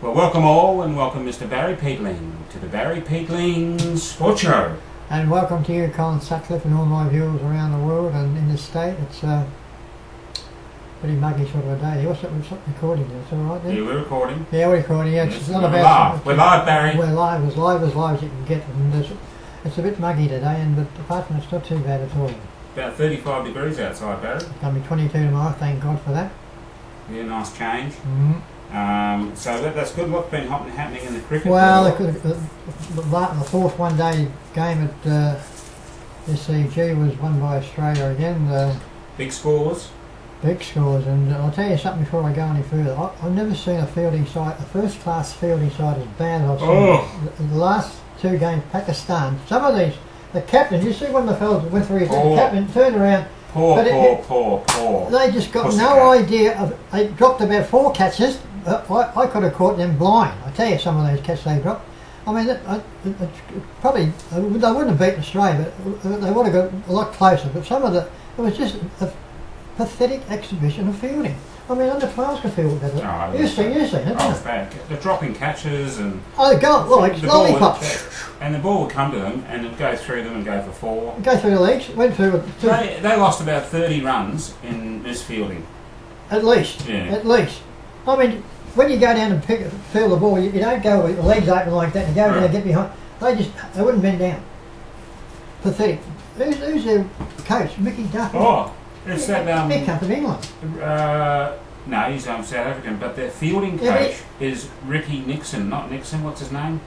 Well, welcome all, and welcome Mr. Barry Peatling to the Barry Peatling Sports Show. And welcome to you, Colin Sutcliffe, and all my viewers around the world and in this state. It's a pretty muggy sort of a day. What's that? We're recording there, it's alright there? Yeah, we're recording. Yeah, we're recording, yeah. Yes, It's not we're about... live. We're live, Barry. We're live as you can get. And it's a bit muggy today, but apart from it's not too bad at all. About 35 degrees outside, Barry. It's going to be 22 tomorrow, thank God for that. Yeah, nice change. Mm-hmm. So that's good. What's been happening in the cricket? Well, the fourth one-day game at SCG was won by Australia again. Big scores. Big scores, and I'll tell you something before I go any further. I've never seen a fielding side, a first-class fielding side as bad as I've seen. The last two games, Pakistan. Some of these, the captain. You see one of the fellas went through his captain, turned around. Poor. They just got no idea of. They dropped about 4 catches. I could have caught them blind. I tell you, some of those catches they dropped. I mean, probably they wouldn't have beaten Australia, but they would have got a lot closer. But some of it was just a pathetic exhibition of fielding. I mean, under 12s could field better. Oh, You've seen it, it's bad. They're dropping catches and... Oh, go like lollipops. And the ball would come to them and it would go through them and go for 4. Go through the legs, went through... They lost about 30 runs in this fielding. At least. Yeah. At least. I mean, when you go down and field the ball, you don't go with the legs open like that. You go down and get behind. They wouldn't bend down. Pathetic. Who's their coach? Mickey Duffy. Oh, it's that... He comes from England. No, he's South African, but their fielding coach is Ricky Nixon, not Nixon. What's his name?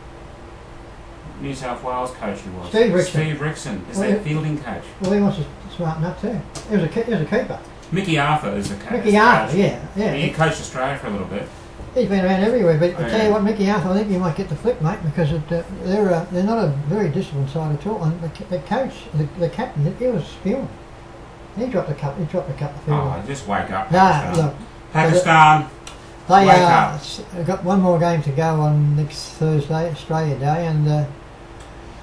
New South Wales coach he was. Steve Rickson is their fielding coach. Well, he wants to smarten up too. He was a keeper. Mickey Arthur is the coach. Mickey Arthur, yeah. He coached Australia for a little bit. He's been around everywhere, but I tell you what, Mickey Arthur, I think you might get the flip, mate, because they're not a very disciplined side at all. And the coach, the captain, he was spewing. He dropped a couple of field. Oh, just wake up. Nah, look. Pakistan. They got one more game to go on next Thursday, Australia Day, and.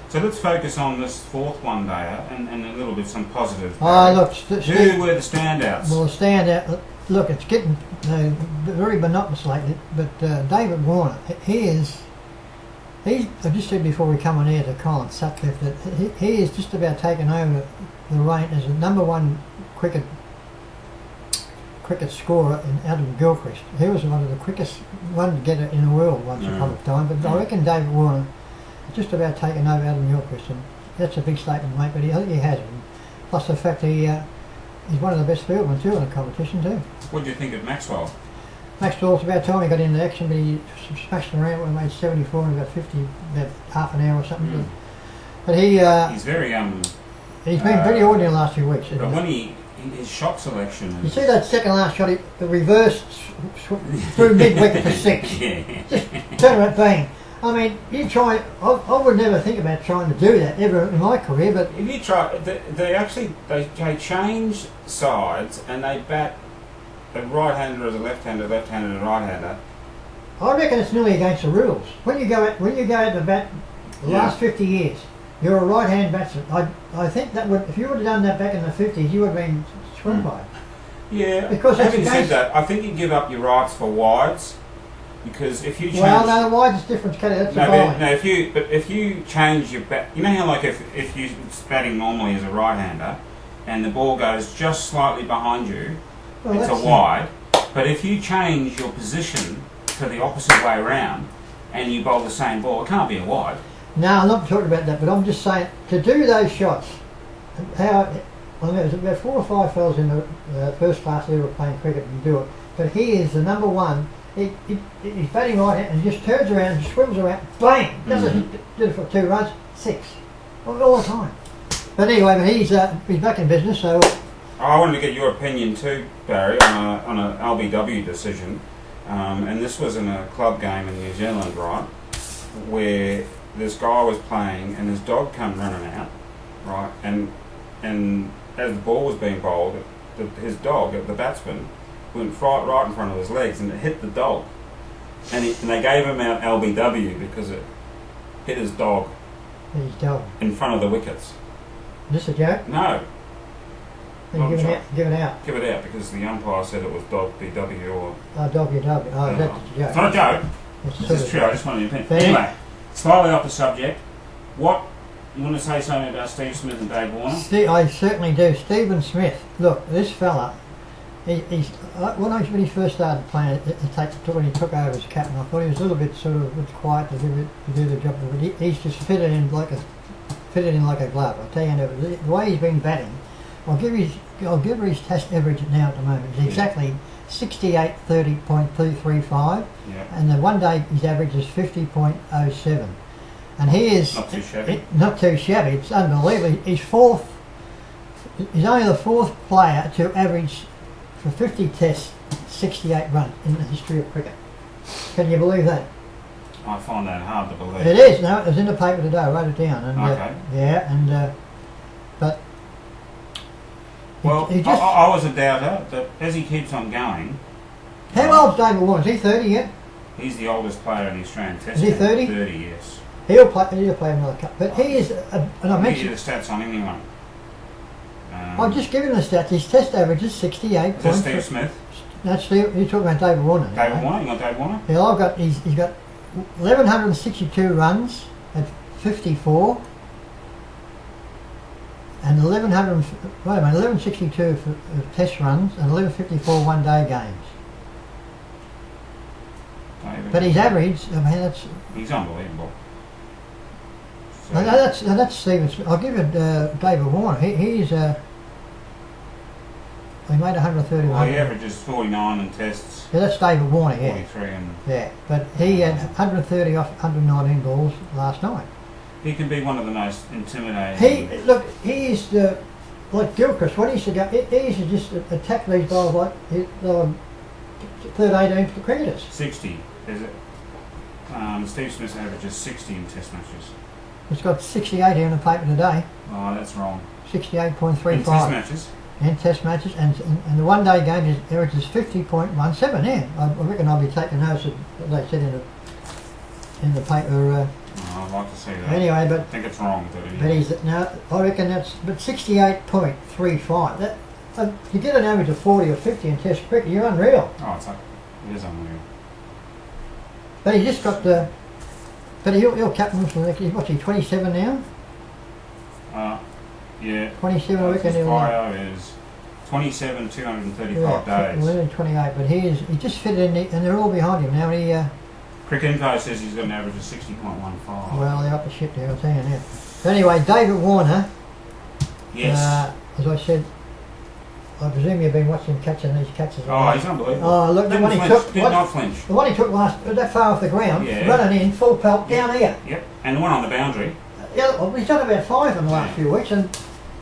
So let's focus on this fourth one day and a little bit some positives. Look, who were the standouts? Well, the standout. Look, it's getting very monotonous lately, but David Warner, he's. I just said before we come on air to Colin Sutcliffe that he is just about taken over the reign as the #1 cricket scorer in Adam Gilchrist. He was one of the quickest one to get it in the world once upon a time, but I reckon David Warner is just about taken over Adam Gilchrist, and that's a big statement, mate, but I think he has it. Plus the fact he's one of the best fieldmen too in the competition too. What do you think of Maxwell? Maxwell's about time he got into action, but he smashed around when he made 74 in about half an hour or something. But he's very he's been pretty ordinary the last few weeks. But when his shot selection is... You see that second last shot, the reverse through mid-wicket for 6. Yeah. Just turn around, bang. I mean, I would never think about trying to do that ever in my career, but... If you try, they change sides and they bat a right-hander as a left-hander, left-hander as a right-hander. I reckon it's nearly against the rules. When you go out to bat the last 50 years, you're a right-hand batsman. I think that would, if you would have done that back in the 50s, you would have been swung by. Yeah. Because having said that, I think you give up your rights for wides, because if you change... Well, no, the wides is different. That's if you change your bat, you know how like if you're batting normally as a right-hander, and the ball goes just slightly behind you, it's a wide. But if you change your position to the opposite way around, and you bowl the same ball, it can't be a wide. No, I'm not talking about that, but I'm just saying, to do those shots, there's about 4 or 5 fellas in the first class level playing cricket and do it, but he is the #1. He's batting right and just turns around and swims around, bang! Did it for 2 runs, 6. All the time. But anyway, he's back in business, so... I wanted to get your opinion too, Barry, on a LBW decision, and this was in a club game in New Zealand, right, where this guy was playing and his dog come running out, right, and as the ball was being bowled, his dog, the batsman, went right in front of his legs and it hit the dog, and they gave him out LBW because it hit his dog in front of the wickets. Is this a joke? No. Then give it out. Give it out because the umpire said it was dog BW or... Oh, WW. Oh, that's a joke. It's not a joke. This is true. I just wanted your opinion. Anyway, slightly off the subject. What you want to say something about Steve Smith and Dave Warner? I certainly do. Stephen Smith. Look, this fella. When he first started playing, when he took over as captain, I thought he was a little bit sort of quiet to do the job, but he's just fitted in like a glove. I tell you, the way he's been batting, I'll give her his test average now at the moment. It's exactly 68.30.335, and the one day his average is 50.07, and he is not too shabby. Not too shabby. It's unbelievable. He's only the fourth player to average for 50 tests 68 runs in the history of cricket. Can you believe that? I find that hard to believe. It is. No, it was in the paper today. I wrote it down. And, okay. But. Well, I was a doubter, but as he keeps on going. How old's David Warner? Is he 30 yet? He's the oldest player in the Australian Test. Is he 30? 30, yes. He'll play another cup. But he is. And I mentioned. Give you the stats on anyone. I'll just give him the stats. His test average is 68. Is that Steve Smith? That's Steve. You're talking about David Warner. David Warner? You got David Warner? Yeah, he's got 1,162 runs at 54, and 1,162 for test runs and 1,154 one-day games. But his average, he's unbelievable. So that's Stephen Smith. I'll give it David Warner. He made 131. Well, he averages 49 in tests. Yeah, that's David Warner, 43 and... Yeah, but he had 130 off 119 balls last night. He can be one of the most intimidating... He is like Gilchrist. What he used to go... He used to just attack these bowls like they were third 18 for the cricketers. 60, is it? Steve Smith averages 60 in test matches. It's got 68 here in the paper today. Oh, that's wrong. 68.35. In test matches? In test matches, and the one-day game averages 50.17. Yeah, I reckon I'll be taking notice of what they said in the paper. I'd like to see that. Anyway, but I think it's wrong. I reckon that's 68.35. That you get an average of 40 or 50 in test cricket, you're unreal. Oh, it is unreal. But he just got the. But he'll captain for the next. What's he? 27 now. Yeah. 27, I reckon. His bio is 27, 235 days. 11, 28, but he just fit in, and they're all behind him now. Cricket Info says he's got an average of 60.15. Well, they're up the shit there, I'll tell you now. But anyway, David Warner. Yes. As I said, I presume you've been watching catching these catches. Oh, he's unbelievable. Oh, look, did not flinch. The one he took that far off the ground, running in, full pelt, down here. Yep, and the one on the boundary. Yeah, well, he's done about 5 in the last few weeks,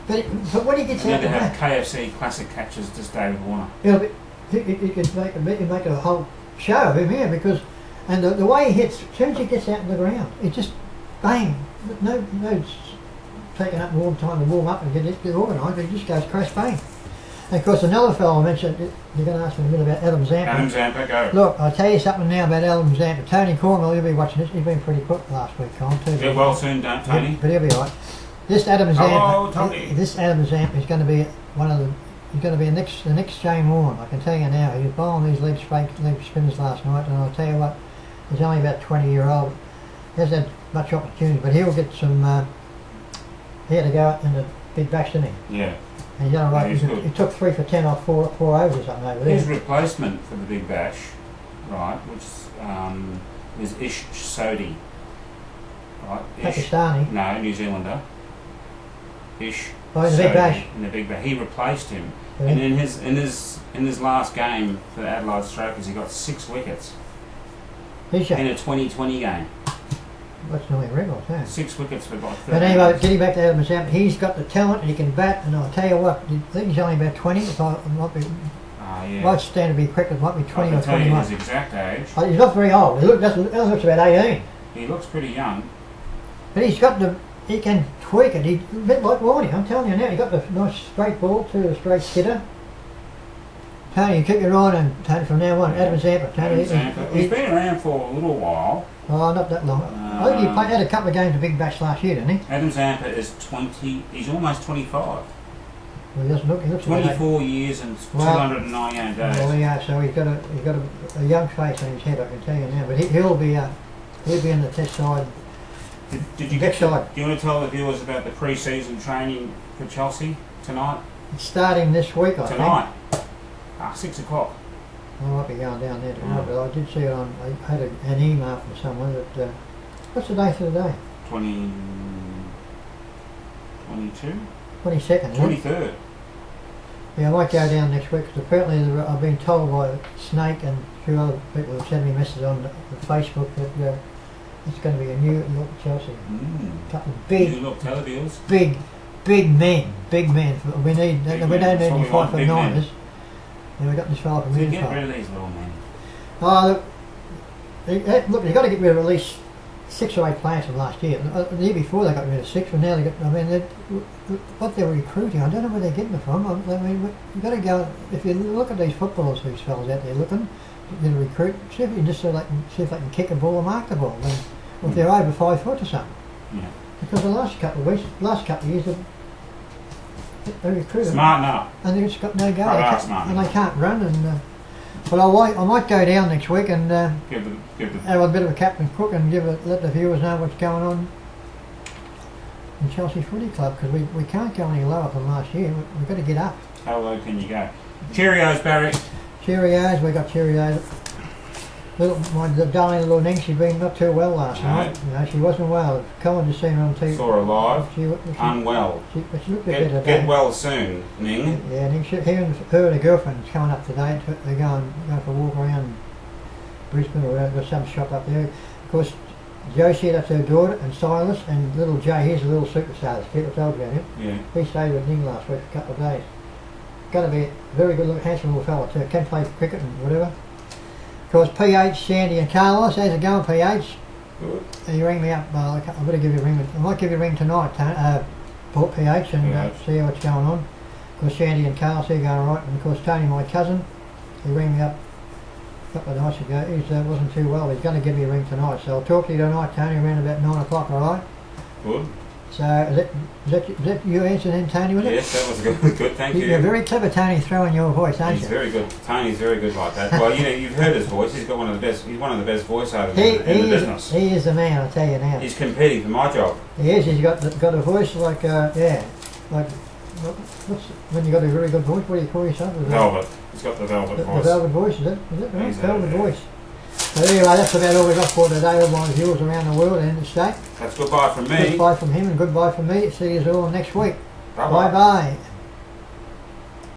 but when he gets out the back... KFC classic catches, just David Warner. He could make a whole show of him here, because... And the way he hits, as soon as he gets out of the ground, it just... Bang! No taking up more time to warm up and get organised, but he just goes crash bang. And of course, another fellow I mentioned, you're going to ask me in a minute about Adam Zampa. Adam Zampa, go. Look, I'll tell you something now about Adam Zampa. Tony Cornwell, you'll be watching this. He's been pretty quick last week, Colin, too. Get well soon, don't Tony. But he'll be all right. This Adam Zampa. Hello, Tony. This Adam Zampa is going to be he's going to be the next Shane Warne. I can tell you now. He was bowling these leg spinners last night, and I'll tell you what, he's only about 20-year-old. He hasn't had much opportunity, but he'll get some. He had to go out in the big bash, didn't he? Yeah. And he done all right. He took 3 for 10 off 4 overs or something over there. His replacement for the big bash, right, which was Ish Sodhi. Right, Pakistani. No, New Zealander. Ish. Oh, in the big bash. In the big bash, he replaced him, yeah. and in his last game for the Adelaide Strokers, he got 6 wickets. In a 2020 game. That's nearly a record, yeah. 6 wickets for about 30. But anyway, getting back to Adam Zampa, he's got the talent and he can bat, and I'll tell you what, I think he's only about 20, it might be. Yeah. Might stand to be correct, it might be 20 or 21. His exact age. He's not very old. He looks about 18. He looks pretty young. But he can tweak it. He's a bit like Warnie, I'm telling you now. He got the nice straight ball to a straight hitter. Tony, you keep your eye on Tony from now on. Adam Zampa. He's been around for a little while. Oh, not that long. I think he had a couple of games of Big Bash last year, didn't he? Adam Zampa is 20. He's almost 25. Well, he doesn't look. He looks 24 years and 298 days. Well, yeah. So he's got a young face on his head. I can tell you now. But he'll be in the test side. Did you get side? Do you want to tell the viewers about the pre-season training for Chelsea tonight? It's starting this week, I think. Tonight. 6 o'clock. I might be going down there tonight, but I did see it on. I had an email from someone that. What's the date for the day? 22? 22nd. 23rd. Yeah, I might go down next week because apparently I've been told by Snake and a few other people have sent me messages on Facebook that it's going to be a new look Chelsea. Couple of big, new look televisions. Big men. We don't need any 5'9"ers. Yeah, we got this fella from Unified. Get rid of these little men. Oh, look, they've got to get rid of at least 6 or 8 players from last year. The year before they got rid of 6, but now they got. I mean, what they're recruiting, I don't know where they're getting it from. I mean, you've got to go. If you look at these footballers, these fellas out there looking, you recruit. See if you can just see if they can kick a ball or mark the ball. Or if they're over 5 foot or something. Yeah. Because the last couple of years, they recruited. Smarten up. And they've just got no go. And they can't run. And but I might go down next week and have a bit of a Captain Cook and let the viewers know what's going on in Chelsea Footy Club, because we can't go any lower than last year. We've got to get up. How low can you go? Cheerios, Barry. Cheerios. We got Cheerios. My darling little Ning, she's been not too well last night. You know, she wasn't well. Colin just seen her on TV. Saw her live. Unwell. She looked a bit better. Get well soon, Ning. Yeah, Ning. Her and her girlfriend's coming up today. They're going for a walk around Brisbane or whatever. There's some shop up there. Of course, Josie, that's her daughter, and Silas, and little Jay. Here's a little superstar. This kid I told you about him. Yeah. He stayed with Ning last week for a couple of days. Going to be a very good looking, handsome little fella too. Can play cricket and whatever. Of course, PH, Sandy and Carlos, how's it going, PH? Good. You ring me up, I better give you a ring. I might give you a ring tonight, Port PH, and see what's going on. Of course, Sandy and Carlos, they're going right. And of course, Tony, my cousin, he rang me up a couple of nights ago. He wasn't too well. He's going to give me a ring tonight. So I'll talk to you tonight, Tony, around about 9 o'clock, alright? Good. So, is that your answer then, Tony, was it? Yes, that was good, thank you. You're very clever, Tony, throwing your voice, aren't you? He's very good. Tony's very good like that. Well, you know, you've heard his voice. He's got one of the best. He's one of the best voiceovers in the business. He is the man, I tell you now. He's competing for my job. He is. He's got a voice like when you got a very good voice. What do you call yourself? Velvet. He's got the velvet voice. The velvet voice, is it right? Velvet voice. So anyway, that's about all we've got for today. All my viewers around the world and in the state. That's goodbye from me. Goodbye from him and goodbye from me. See you all next week. Bye-bye. Bye-bye.